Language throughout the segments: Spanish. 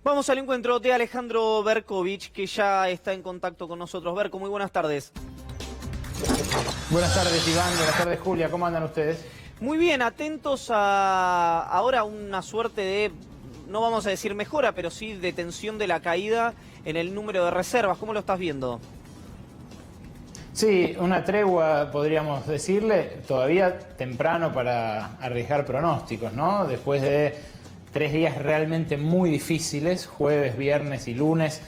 Vamos al encuentro de Alejandro Berkovich, que ya está en contacto con nosotros. Berko, muy buenas tardes. Buenas tardes, Iván. Buenas tardes, Julia. ¿Cómo andan ustedes? Muy bien, atentos a ahora una suerte de, no vamos a decir mejora, pero sí detención de la caída en el número de reservas. ¿Cómo lo estás viendo? Sí, una tregua, podríamos decirle, todavía temprano para arriesgar pronósticos, ¿no? Después de 3 días realmente muy difíciles, jueves, viernes y lunes.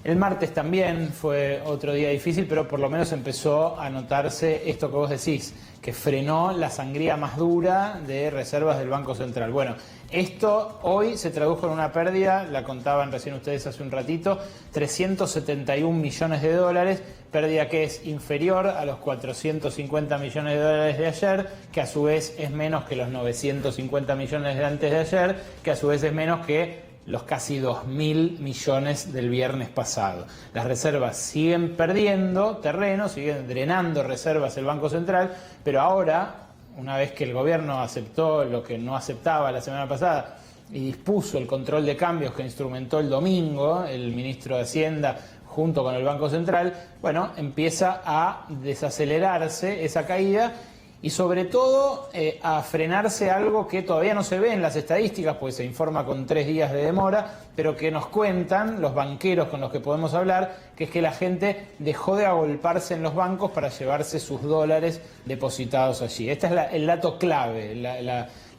El martes también fue otro día difícil, pero por lo menos empezó a notarse esto que vos decís, que frenó la sangría más dura de reservas del Banco Central. Bueno, esto hoy se tradujo en una pérdida, la contaban recién ustedes hace un ratito, 371 millones de dólares, pérdida que es inferior a los 450 millones de dólares de ayer, que a su vez es menos que los 950 millones de antes de ayer, que a su vez es menos que los casi 2.000 millones del viernes pasado. Las reservas siguen perdiendo terreno, siguen drenando reservas el Banco Central, pero ahora, una vez que el gobierno aceptó lo que no aceptaba la semana pasada y dispuso el control de cambios que instrumentó el domingo el ministro de Hacienda junto con el Banco Central, bueno, empieza a desacelerarse esa caída y sobre todo a frenarse algo que todavía no se ve en las estadísticas, pues se informa con 3 días de demora, pero que nos cuentan los banqueros con los que podemos hablar, que es que la gente dejó de agolparse en los bancos para llevarse sus dólares depositados allí. Este es el dato clave,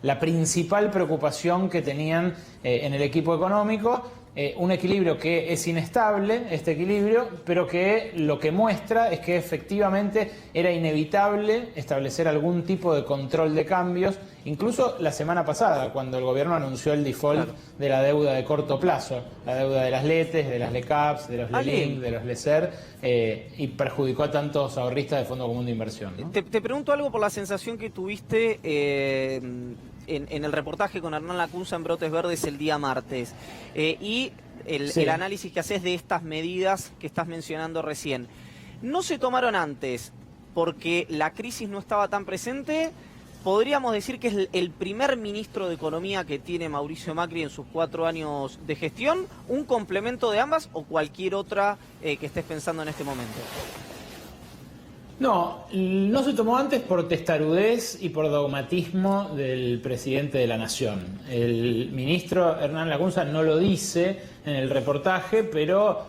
la principal preocupación que tenían en el equipo económico. Un equilibrio que es inestable, este equilibrio, pero que lo que muestra es que efectivamente era inevitable establecer algún tipo de control de cambios, incluso la semana pasada, cuando el gobierno anunció el default de la deuda de corto plazo, la deuda de las LETES, de las LECAPs, de los LELINC, de los LESER, y perjudicó a tantos ahorristas de Fondo Común de Inversión, ¿no? Te pregunto algo por la sensación que tuviste en el reportaje con Hernán Lacunza en Brotes Verdes el día martes y el análisis que haces de estas medidas que estás mencionando recién. ¿No se tomaron antes porque la crisis no estaba tan presente? ¿Podríamos decir que es el primer ministro de Economía que tiene Mauricio Macri en sus 4 años de gestión? ¿Un complemento de ambas o cualquier otra que estés pensando en este momento? No, no se tomó antes por testarudez y por dogmatismo del presidente de la Nación. El ministro Hernán Lacunza no lo dice en el reportaje, pero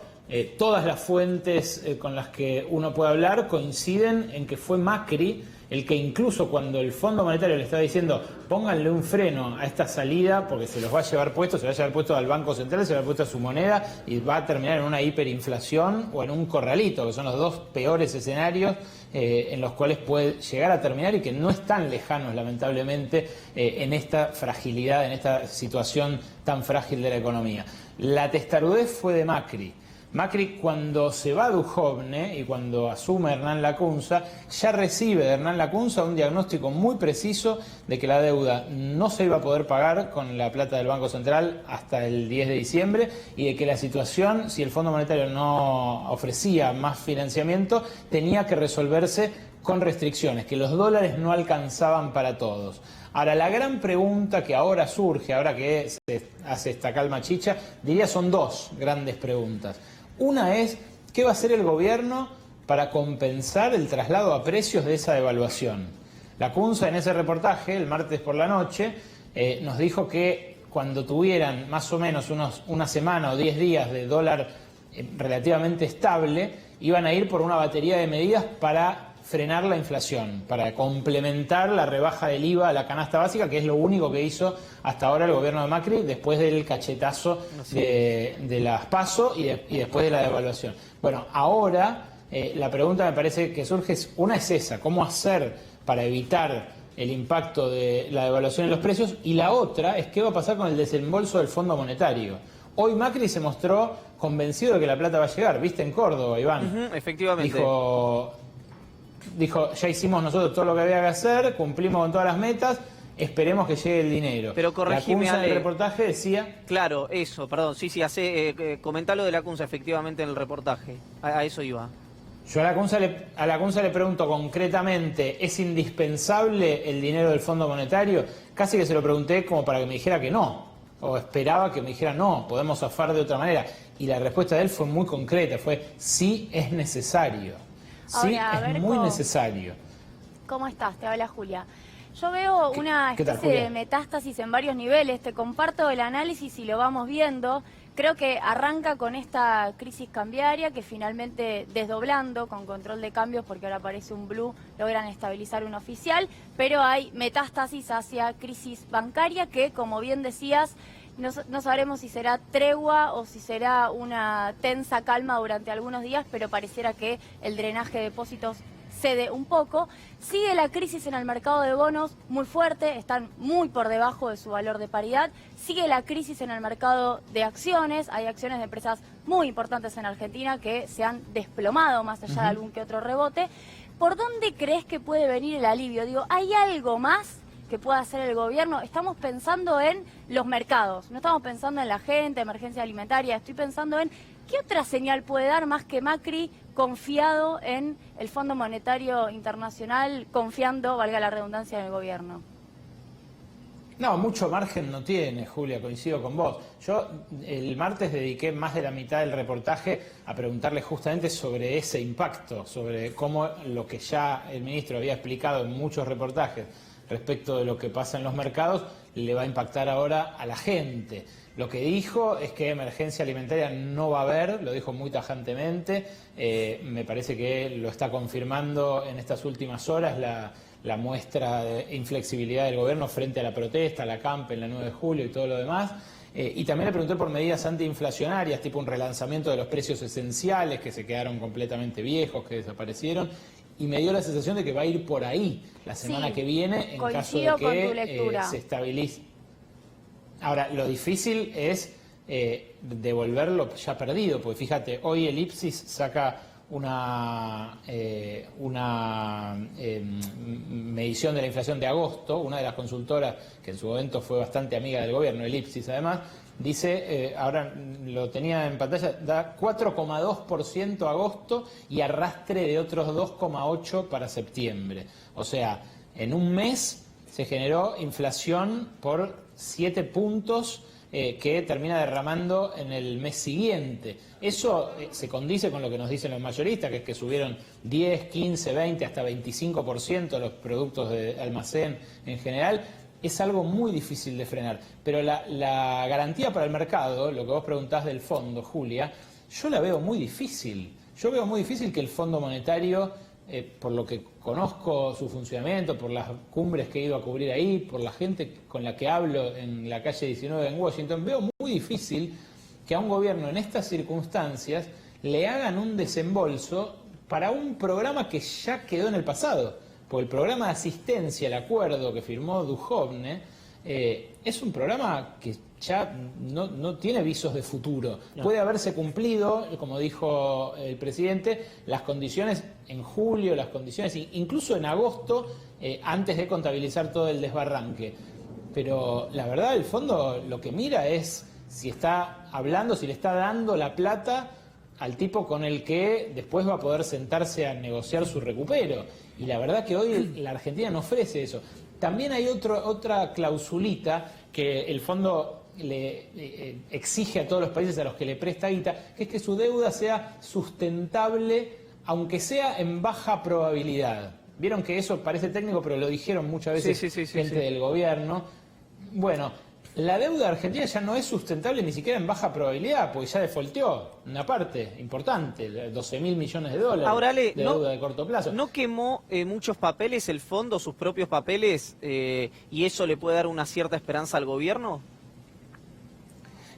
todas las fuentes con las que uno puede hablar coinciden en que fue Macri el que incluso cuando el Fondo Monetario le estaba diciendo pónganle un freno a esta salida porque se los va a llevar puesto, se va a llevar puesto al Banco Central, se va a llevar puesto a su moneda y va a terminar en una hiperinflación o en un corralito, que son los 2 peores escenarios en los cuales puede llegar a terminar y que no están lejanos, lamentablemente, en esta fragilidad, en esta situación tan frágil de la economía. La testarudez fue de Macri. Macri, cuando se va a Duhovne y cuando asume Hernán Lacunza, ya recibe de Hernán Lacunza un diagnóstico muy preciso de que la deuda no se iba a poder pagar con la plata del Banco Central hasta el 10 de diciembre y de que la situación, si el Fondo Monetario no ofrecía más financiamiento, tenía que resolverse con restricciones, que los dólares no alcanzaban para todos. Ahora, la gran pregunta que ahora surge, ahora que se hace esta calma chicha, diría son 2 grandes preguntas. Una es, ¿qué va a hacer el gobierno para compensar el traslado a precios de esa devaluación? Lacunza en ese reportaje, el martes por la noche, nos dijo que cuando tuvieran más o menos una semana o 10 días de dólar relativamente estable, iban a ir por una batería de medidas para frenar la inflación, para complementar la rebaja del IVA a la canasta básica, que es lo único que hizo hasta ahora el gobierno de Macri después del cachetazo de las PASO y después de la devaluación. Bueno, ahora la pregunta me parece que surge, una es esa, ¿cómo hacer para evitar el impacto de la devaluación en los precios? Y la otra es qué va a pasar con el desembolso del Fondo Monetario. Hoy Macri se mostró convencido de que la plata va a llegar, ¿viste? En Córdoba, Iván. Efectivamente. Dijo, ya hicimos nosotros todo lo que había que hacer, cumplimos con todas las metas, esperemos que llegue el dinero. Pero corregime, Lacunza en el reportaje decía... Claro, eso, perdón, sí, comentá lo de Lacunza efectivamente en el reportaje, a eso iba. Yo a Lacunza le pregunto concretamente, ¿es indispensable el dinero del Fondo Monetario? Casi que se lo pregunté como para que me dijera que no. o esperaba que me dijera, no, podemos zafar de otra manera. Y la respuesta de él fue muy concreta, fue, sí es necesario. Sí, Ahora, es muy necesario. ¿Cómo estás? Te habla Julia. Yo veo una ¿Qué tal, especie Julia? de metástasis en varios niveles. Te comparto el análisis y lo vamos viendo. Creo que arranca con esta crisis cambiaria que finalmente, desdoblando con control de cambios, porque ahora aparece un blue, logran estabilizar un oficial, pero hay metástasis hacia crisis bancaria que, como bien decías, no sabremos si será tregua o si será una tensa calma durante algunos días, pero pareciera que el drenaje de depósitos cede un poco. Sigue la crisis en el mercado de bonos muy fuerte, están muy por debajo de su valor de paridad. Sigue la crisis en el mercado de acciones, hay acciones de empresas muy importantes en Argentina que se han desplomado más allá de algún que otro rebote. ¿Por dónde crees que puede venir el alivio? Digo, ¿hay algo más que pueda hacer el gobierno? Estamos pensando en los mercados, no estamos pensando en la gente, emergencia alimentaria, estoy pensando en ¿qué otra señal puede dar más que Macri confiado en el Fondo Monetario Internacional, confiando, valga la redundancia, en el gobierno? No, mucho margen no tiene, Julia, coincido con vos. Yo el martes dediqué más de la mitad del reportaje a preguntarle justamente sobre ese impacto, sobre cómo lo que ya el ministro había explicado en muchos reportajes respecto de lo que pasa en los mercados le va a impactar ahora a la gente. Lo que dijo es que emergencia alimentaria no va a haber, lo dijo muy tajantemente, me parece que lo está confirmando en estas últimas horas la muestra de inflexibilidad del gobierno frente a la protesta, la CAMP en la 9 de julio y todo lo demás. Y también le pregunté por medidas antiinflacionarias, tipo un relanzamiento de los precios esenciales que se quedaron completamente viejos, que desaparecieron. Y me dio la sensación de que va a ir por ahí la semana que viene en caso de que se estabilice. Ahora, lo difícil es devolver lo ya perdido, porque fíjate, hoy el IPSIS saca una medición de la inflación de agosto, una de las consultoras que en su momento fue bastante amiga del gobierno, el IPSIS además, dice, ahora lo tenía en pantalla, da 4,2% agosto y arrastre de otros 2,8% para septiembre. O sea, en un mes se generó inflación por 7 puntos que termina derramando en el mes siguiente. Eso se condice con lo que nos dicen los mayoristas, que es que subieron 10, 15, 20, hasta 25% los productos de almacén en general. Es algo muy difícil de frenar. Pero la garantía para el mercado, lo que vos preguntás del fondo, Julia, yo la veo muy difícil. Yo veo muy difícil que el Fondo Monetario, por lo que conozco su funcionamiento, por las cumbres que he ido a cubrir ahí, por la gente con la que hablo en la calle 19 en Washington, veo muy difícil que a un gobierno en estas circunstancias le hagan un desembolso para un programa que ya quedó en el pasado. Porque el programa de asistencia, el acuerdo que firmó Duhovne, es un programa que ya no tiene visos de futuro. No. Puede haberse cumplido, como dijo el presidente, las condiciones en julio, las condiciones incluso en agosto, antes de contabilizar todo el desbarranque. Pero la verdad, el fondo lo que mira es si está hablando, si le está dando la plata al tipo con el que después va a poder sentarse a negociar su recupero. Y la verdad que hoy la Argentina no ofrece eso. También hay otra clausulita que el fondo le exige a todos los países a los que le presta guita, que es que su deuda sea sustentable, aunque sea en baja probabilidad. Vieron que eso parece técnico, pero lo dijeron muchas veces gente del gobierno. Bueno, la deuda argentina ya no es sustentable ni siquiera en baja probabilidad, porque ya defaulteó una parte importante, 12.000 millones de dólares. Ahora, Ale, de deuda de corto plazo. ¿No quemó muchos papeles el fondo, sus propios papeles, y eso le puede dar una cierta esperanza al gobierno?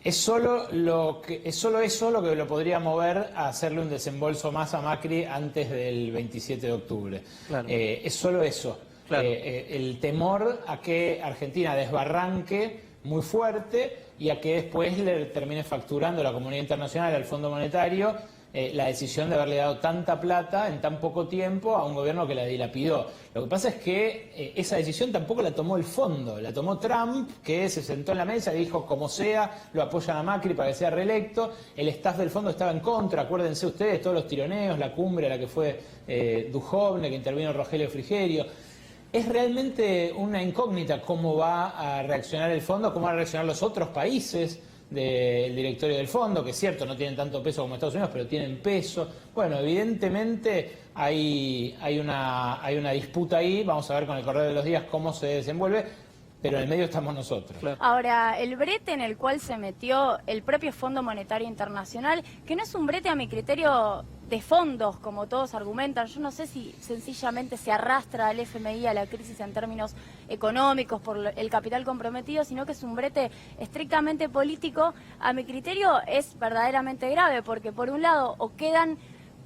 Es solo eso lo que lo podría mover a hacerle un desembolso más a Macri antes del 27 de octubre. Claro. Es solo eso. Claro. El temor a que Argentina desbarranque muy fuerte y a que después le termine facturando la comunidad internacional al Fondo Monetario la decisión de haberle dado tanta plata en tan poco tiempo a un gobierno que la dilapidó. Lo que pasa es que esa decisión tampoco la tomó el fondo, la tomó Trump, que se sentó en la mesa y dijo, como sea, lo apoyan a Macri para que sea reelecto. El staff del fondo estaba en contra, acuérdense ustedes, todos los tironeos, la cumbre a la que fue Duhovne, que intervino Rogelio Frigerio. Es realmente una incógnita cómo va a reaccionar el fondo, cómo van a reaccionar los otros países del directorio del fondo, que es cierto, no tienen tanto peso como Estados Unidos, pero tienen peso. Bueno, evidentemente hay una disputa ahí, vamos a ver con el correr de los días cómo se desenvuelve, pero en el medio estamos nosotros. Claro. Ahora, el brete en el cual se metió el propio Fondo Monetario Internacional, que no es un brete a mi criterio de fondos, como todos argumentan, yo no sé si sencillamente se arrastra al FMI a la crisis en términos económicos por el capital comprometido, sino que es un brete estrictamente político, a mi criterio es verdaderamente grave, porque por un lado o quedan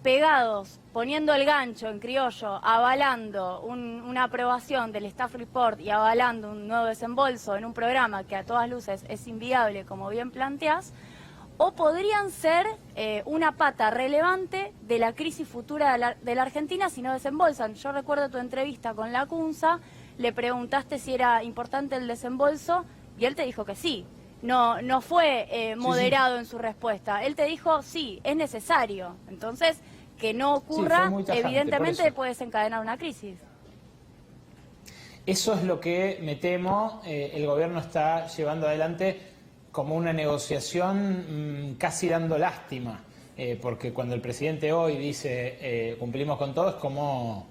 pegados, poniendo el gancho en criollo, avalando una aprobación del Staff Report y avalando un nuevo desembolso en un programa que a todas luces es inviable, como bien planteás, o podrían ser una pata relevante de la crisis futura de la Argentina si no desembolsan. Yo recuerdo tu entrevista con Lacunza, le preguntaste si era importante el desembolso y él te dijo que sí. No fue moderado en su respuesta. Él te dijo, sí, es necesario. Entonces, que no ocurra, evidentemente puede desencadenar una crisis. Eso es lo que me temo, el gobierno está llevando adelante como una negociación casi dando lástima, porque cuando el presidente hoy dice cumplimos con todo, es como,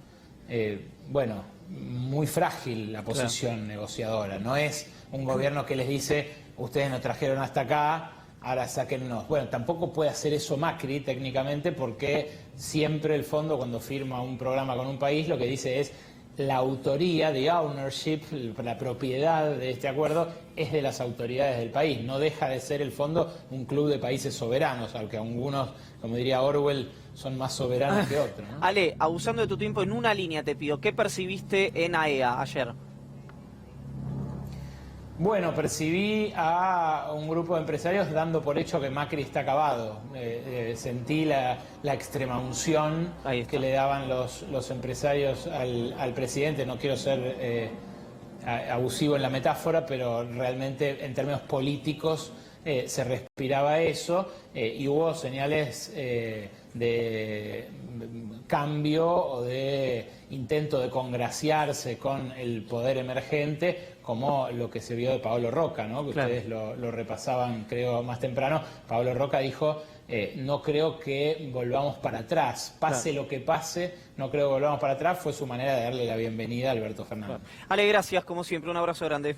bueno, muy frágil la posición negociadora. No es un gobierno que les dice, ustedes nos trajeron hasta acá, ahora sáquennos. Bueno, tampoco puede hacer eso Macri técnicamente, porque siempre el fondo, cuando firma un programa con un país, lo que dice es la autoría, the ownership, la propiedad de este acuerdo es de las autoridades del país. No deja de ser el fondo un club de países soberanos, aunque algunos, como diría Orwell, son más soberanos que otros, ¿no? Ale, abusando de tu tiempo, en una línea te pido, ¿qué percibiste en AEA ayer? Bueno, percibí a un grupo de empresarios dando por hecho que Macri está acabado. Sentí la extrema unción que le daban los empresarios al presidente. No quiero ser abusivo en la metáfora, pero realmente en términos políticos se respiraba eso y hubo señales de cambio o de intento de congraciarse con el poder emergente, como lo que se vio de Paolo Roca, ¿no? Que claro, ustedes lo repasaban, creo, más temprano. Paolo Roca dijo, no creo que volvamos para atrás, pase claro, lo que pase, no creo que volvamos para atrás. Fue su manera de darle la bienvenida a Alberto Fernández. Claro. Ale, gracias, como siempre, un abrazo grande.